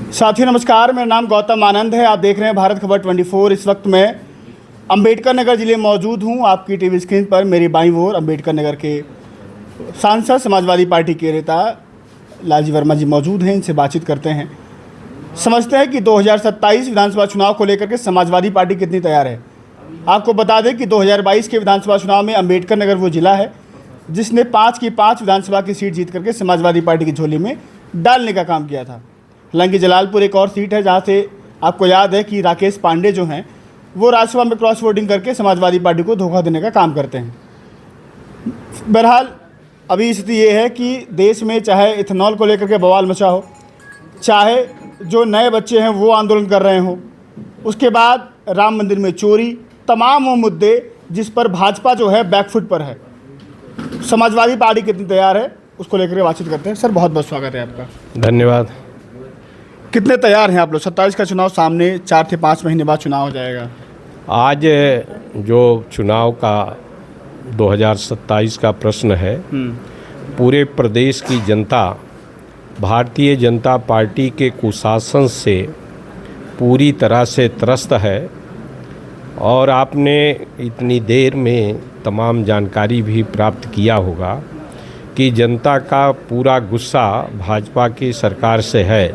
साथियों नमस्कार, मेरा नाम गौतम आनंद है। आप देख रहे हैं भारत खबर 24। इस वक्त मैं अंबेडकर नगर ज़िले में मौजूद हूं। आपकी टीवी स्क्रीन पर मेरी बाईं ओर अंबेडकर नगर के सांसद समाजवादी पार्टी के नेता लालजी वर्मा जी मौजूद हैं। इनसे बातचीत करते हैं, समझते हैं कि 2027 विधानसभा चुनाव को लेकर के समाजवादी पार्टी कितनी तैयार है। आपको बता दें कि 2022 के विधानसभा चुनाव में अंबेडकर नगर वो जिला है जिसने 5 की 5 विधानसभा की सीट जीत करके समाजवादी पार्टी की झोली में डालने का काम किया था। हालांकि जलालपुर एक और सीट है जहां से आपको याद है कि राकेश पांडे जो हैं वो राज्यसभा में क्रॉस वोटिंग करके समाजवादी पार्टी को धोखा देने का काम करते हैं। बहरहाल अभी स्थिति ये है कि देश में चाहे इथेनॉल को लेकर के बवाल मचा हो, चाहे जो नए बच्चे हैं वो आंदोलन कर रहे हों, उसके बाद राम मंदिर में चोरी, तमाम वो मुद्दे जिस पर भाजपा जो है बैकफुट पर है। समाजवादी पार्टी कितनी तैयार है उसको लेकर के बातचीत करते हैं। सर बहुत बहुत स्वागत है आपका। धन्यवाद। कितने तैयार हैं आप लोग? 27 का चुनाव सामने, 4 से 5 महीने बाद चुनाव हो जाएगा। आज जो चुनाव का 2027 का प्रश्न है, पूरे प्रदेश की जनता भारतीय जनता पार्टी के कुशासन से पूरी तरह से त्रस्त है और आपने इतनी देर में तमाम जानकारी भी प्राप्त किया होगा कि जनता का पूरा गुस्सा भाजपा की सरकार से है।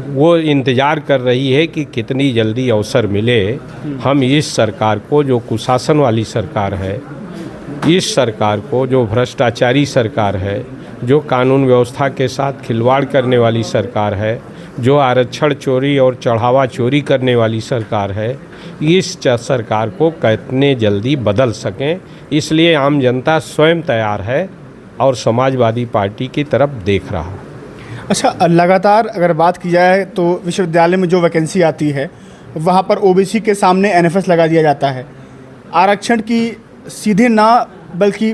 वो इंतज़ार कर रही है कि कितनी जल्दी अवसर मिले हम इस सरकार को, जो कुशासन वाली सरकार है, इस सरकार को, जो भ्रष्टाचारी सरकार है, जो कानून व्यवस्था के साथ खिलवाड़ करने वाली सरकार है, जो आरक्षण चोरी और चढ़ावा चोरी करने वाली सरकार है, इस सरकार को कितने जल्दी बदल सकें। इसलिए आम जनता स्वयं तैयार है और समाजवादी पार्टी की तरफ देख रहा है। अच्छा, लगातार अगर बात की जाए तो विश्वविद्यालय में जो वैकेंसी आती है वहाँ पर ओबीसी के सामने एनएफएस लगा दिया जाता है। आरक्षण की सीधे ना बल्कि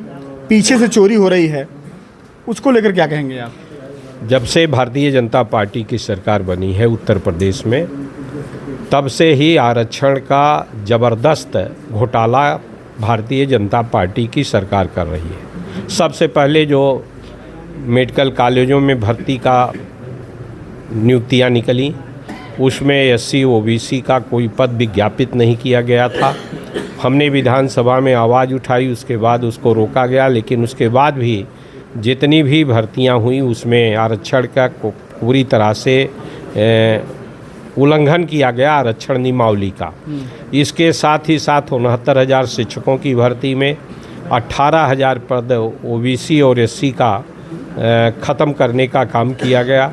पीछे से चोरी हो रही है, उसको लेकर क्या कहेंगे आप? जब से भारतीय जनता पार्टी की सरकार बनी है उत्तर प्रदेश में, तब से ही आरक्षण का ज़बरदस्त घोटाला भारतीय जनता पार्टी की सरकार कर रही है। सबसे पहले जो मेडिकल कॉलेजों में भर्ती का नियुक्तियां निकली, उसमें एससी ओबीसी का कोई पद विज्ञापित नहीं किया गया था। हमने विधानसभा में आवाज़ उठाई, उसके बाद उसको रोका गया, लेकिन उसके बाद भी जितनी भी भर्तियां हुई उसमें आरक्षण का पूरी तरह से उल्लंघन किया गया, आरक्षण नियमावली का। इसके साथ ही साथ 69,000 शिक्षकों की भर्ती में 18,000 पद ओबीसी और एससी का ख़त्म करने का काम किया गया।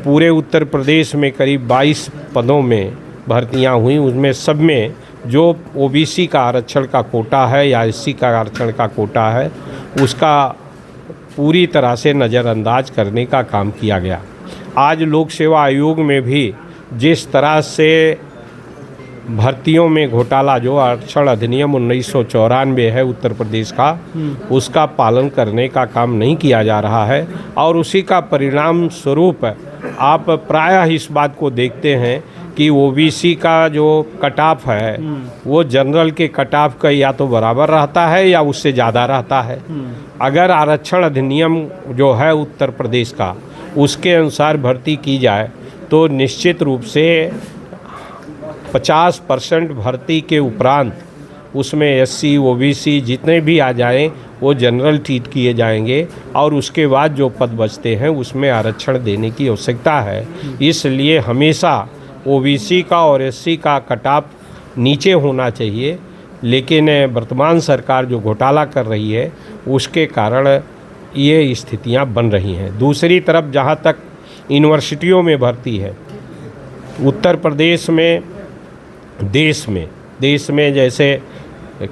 पूरे उत्तर प्रदेश में करीब 22 पदों में भर्तियां हुई, उसमें सब में जो ओबीसी का आरक्षण का कोटा है या एससी का आरक्षण का कोटा है उसका पूरी तरह से नज़रअंदाज करने का काम किया गया। आज लोक सेवा आयोग में भी जिस तरह से भर्तियों में घोटाला, जो आरक्षण अधिनियम 1994 है उत्तर प्रदेश का, उसका पालन करने का काम नहीं किया जा रहा है और उसी का परिणाम स्वरूप आप प्रायः इस बात को देखते हैं कि ओबीसी का जो कट ऑफ है वो जनरल के कट ऑफ का या तो बराबर रहता है या उससे ज़्यादा रहता है। अगर आरक्षण अधिनियम जो है उत्तर प्रदेश का उसके अनुसार भर्ती की जाए तो निश्चित रूप से 50% भर्ती के उपरांत उसमें एससी ओबीसी जितने भी आ जाएं वो जनरल ट्रीट किए जाएंगे और उसके बाद जो पद बचते हैं उसमें आरक्षण देने की आवश्यकता है। इसलिए हमेशा ओबीसी का और एससी का कट ऑफ नीचे होना चाहिए, लेकिन वर्तमान सरकार जो घोटाला कर रही है उसके कारण ये स्थितियां बन रही हैं। दूसरी तरफ जहां तक यूनिवर्सिटियों में भर्ती है, उत्तर प्रदेश में देश में जैसे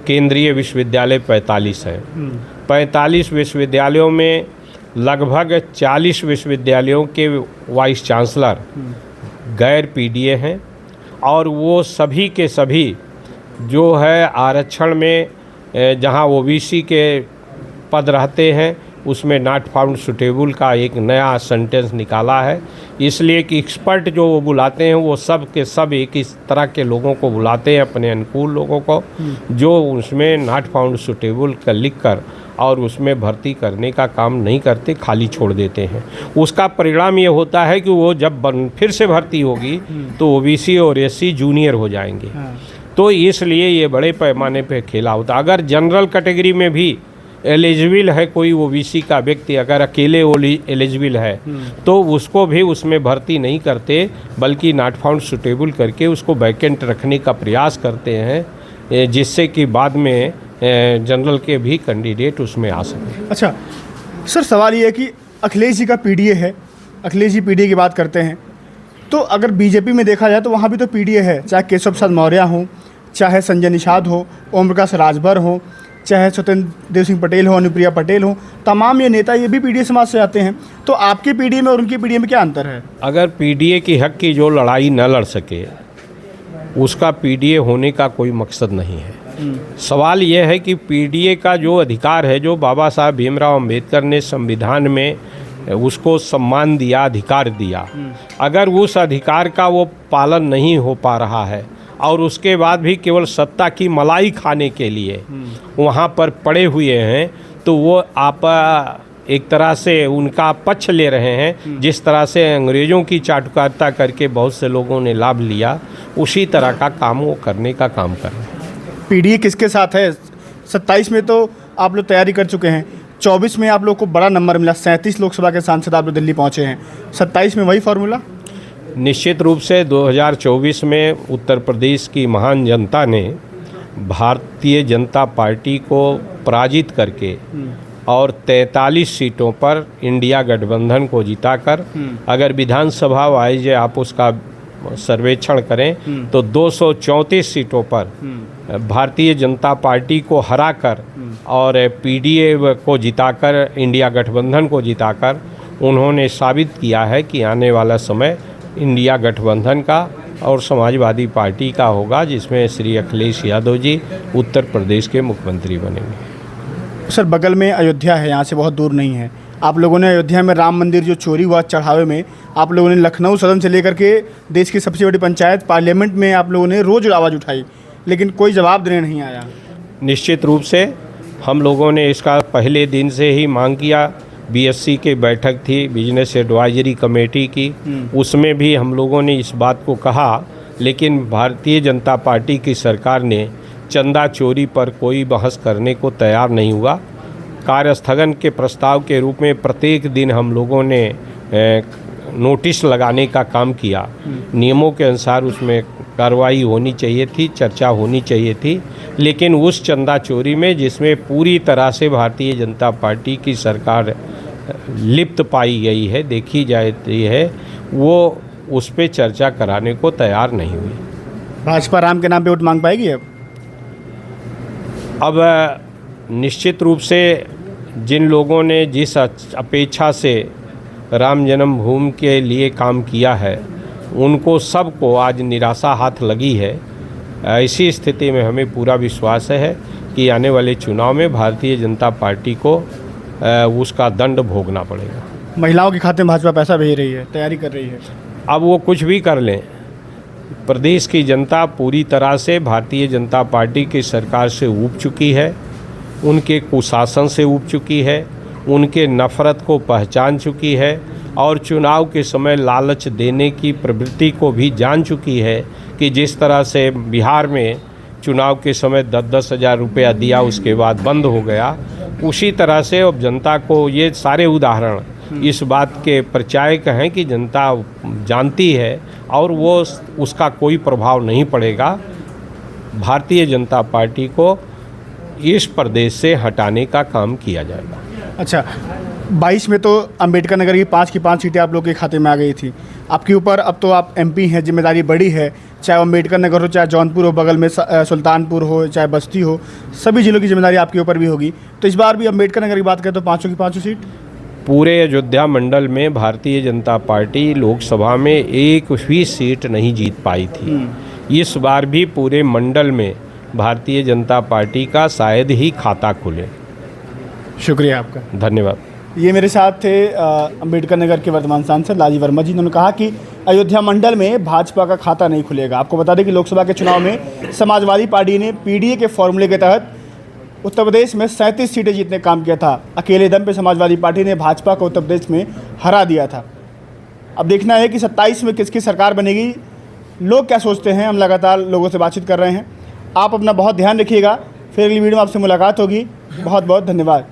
केंद्रीय विश्वविद्यालय 45 हैं। 45 विश्वविद्यालयों में लगभग 40 विश्वविद्यालयों के वाइस चांसलर गैर पीडीए हैं और वो सभी के सभी जो है आरक्षण में जहां ओबीसी के पद रहते हैं उसमें नॉट फाउंड सुटेबल का एक नया सेंटेंस निकाला है। इसलिए कि एक्सपर्ट जो वो बुलाते हैं वो सब के सब एक इस तरह के लोगों को बुलाते हैं, अपने अनुकूल लोगों को, जो उसमें नॉट फाउंड सुटेबल का लिख कर और उसमें भर्ती करने का काम नहीं करते, खाली छोड़ देते हैं। उसका परिणाम ये होता है कि वो जब फिर से भर्ती होगी तो ओबीसी और एससी जूनियर हो जाएंगे। तो इसलिए ये बड़े पैमाने पे खेला होता। अगर जनरल कैटेगरी में भी एलिजिबल है कोई ओबीसी का व्यक्ति, अगर अकेले एलिजिबल है तो उसको भी उसमें भर्ती नहीं करते, बल्कि नॉट फाउंड सुटेबल करके उसको वैकेंट रखने का प्रयास करते हैं, जिससे कि बाद में जनरल के भी कैंडिडेट उसमें आ सकें। अच्छा सर, सवाल ये है कि अखिलेश जी का पीडीए है, अखिलेश जी पीडीए की बात करते हैं, तो अगर बीजेपी में देखा जाए तो वहाँ भी तो पीडीए है, चाहे केशव प्रसाद मौर्य हो, चाहे संजय निषाद हो, ओम प्रकाश राजभर हो, चाहे स्वतंत्र देव सिंह पटेल हो, अनुप्रिया पटेल हो, तमाम ये नेता ये भी पीडीए समाज से आते हैं। तो आपके पीडीए में और उनके पीडीए में क्या अंतर है? अगर पीडीए की हक की जो लड़ाई न लड़ सके उसका पीडीए होने का कोई मकसद नहीं है। सवाल यह है कि पीडीए का जो अधिकार है, जो बाबा साहब भीमराव अंबेडकर ने संविधान में उसको सम्मान दिया, अधिकार दिया, अगर उस अधिकार का वो पालन नहीं हो पा रहा है और उसके बाद भी केवल सत्ता की मलाई खाने के लिए वहाँ पर पड़े हुए हैं, तो वो आप एक तरह से उनका पक्ष ले रहे हैं। जिस तरह से अंग्रेज़ों की चाटुकारिता करके बहुत से लोगों ने लाभ लिया, उसी तरह का काम वो करने का काम कर रहे हैं। पीडीए किसके साथ है? 27 में तो आप लोग तैयारी कर चुके हैं, 24 में आप लोग को बड़ा नंबर मिला, 37 लोकसभा के सांसद आप लोग दिल्ली पहुँचे हैं, 27 में वही फॉर्मूला? निश्चित रूप से 2024 में उत्तर प्रदेश की महान जनता ने भारतीय जनता पार्टी को पराजित करके और 43 सीटों पर इंडिया गठबंधन को जिताकर, अगर विधानसभा वाइज आप उसका सर्वेक्षण करें तो 234 सीटों पर भारतीय जनता पार्टी को हराकर और पीडीए को जिताकर, इंडिया गठबंधन को जिताकर उन्होंने साबित किया है कि आने वाला समय इंडिया गठबंधन का और समाजवादी पार्टी का होगा, जिसमें श्री अखिलेश यादव जी उत्तर प्रदेश के मुख्यमंत्री बनेंगे। सर, बगल में अयोध्या है, यहाँ से बहुत दूर नहीं है। आप लोगों ने अयोध्या में राम मंदिर जो चोरी हुआ चढ़ावे में, आप लोगों ने लखनऊ सदन से लेकर के देश की सबसे बड़ी पंचायत पार्लियामेंट में आप लोगों ने रोज़ आवाज़ उठाई, लेकिन कोई जवाब देने नहीं आया। निश्चित रूप से हम लोगों ने इसका पहले दिन से ही मांग किया। बीएससी की बैठक थी, बिजनेस एडवाइजरी कमेटी की, उसमें भी हम लोगों ने इस बात को कहा, लेकिन भारतीय जनता पार्टी की सरकार ने चंदा चोरी पर कोई बहस करने को तैयार नहीं हुआ। कार्यस्थगन के प्रस्ताव के रूप में प्रत्येक दिन हम लोगों ने नोटिस लगाने का काम किया। नियमों के अनुसार उसमें कार्रवाई होनी चाहिए थी, चर्चा होनी चाहिए थी, लेकिन उस चंदा चोरी में जिसमें पूरी तरह से भारतीय जनता पार्टी की सरकार लिप्त पाई गई है, देखी जाती है, वो उस पर चर्चा कराने को तैयार नहीं हुई। भाजपा राम के नाम पे वोट मांग पाएगी अब निश्चित रूप से जिन लोगों ने जिस अपेक्षा से राम जन्मभूमि के लिए काम किया है, उनको सबको आज निराशा हाथ लगी है। ऐसी स्थिति में हमें पूरा विश्वास है कि आने वाले चुनाव में भारतीय जनता पार्टी को उसका दंड भोगना पड़ेगा। महिलाओं के खाते में भाजपा पैसा भेज रही है, तैयारी कर रही है। अब वो कुछ भी कर लें, प्रदेश की जनता पूरी तरह से भारतीय जनता पार्टी की सरकार से ऊब चुकी है, उनके कुशासन से ऊब चुकी है, उनके नफ़रत को पहचान चुकी है और चुनाव के समय लालच देने की प्रवृत्ति को भी जान चुकी है कि जिस तरह से बिहार में चुनाव के समय 10-10 हज़ार रुपया दिया, उसके बाद बंद हो गया, उसी तरह से अब जनता को ये सारे उदाहरण इस बात के परिचायक हैं कि जनता जानती है और वो उसका कोई प्रभाव नहीं पड़ेगा। भारतीय जनता पार्टी को इस प्रदेश से हटाने का काम किया जाएगा। अच्छा, 22 में तो अंबेडकर नगर की 5 की 5 सीटें आप लोग के खाते में आ गई थी। आपके ऊपर अब तो आप एमपी हैं, जिम्मेदारी बड़ी है, चाहे अंबेडकर नगर हो, चाहे जौनपुर हो, बगल में सुल्तानपुर हो, चाहे बस्ती हो, सभी जिलों की जिम्मेदारी आपके ऊपर भी होगी। तो इस बार भी अंबेडकर नगर की बात करें तो 5 की 5 सीट पूरे अयोध्या मंडल में भारतीय जनता पार्टी लोकसभा में एक भी सीट नहीं जीत पाई थी। इस बार भी पूरे मंडल में भारतीय जनता पार्टी का शायद ही खाता खुले। शुक्रिया आपका, धन्यवाद। ये मेरे साथ थे अंबेडकर नगर के वर्तमान सांसद लालजी वर्मा जी। उन्होंने कहा कि अयोध्या मंडल में भाजपा का खाता नहीं खुलेगा। आपको बता दें कि लोकसभा के चुनाव में समाजवादी पार्टी ने पीडीए के फॉर्मूले के तहत उत्तर प्रदेश में 37 सीटें जीतने का काम किया था। अकेले दम पे समाजवादी पार्टी ने भाजपा को उत्तर प्रदेश में हरा दिया था। अब देखना है कि 27 में किसकी सरकार बनेगी, लोग क्या सोचते हैं। हम लगातार लोगों से बातचीत कर रहे हैं। आप अपना बहुत ध्यान रखिएगा। फिर अगली वीडियो में आपसे मुलाकात होगी। बहुत बहुत धन्यवाद।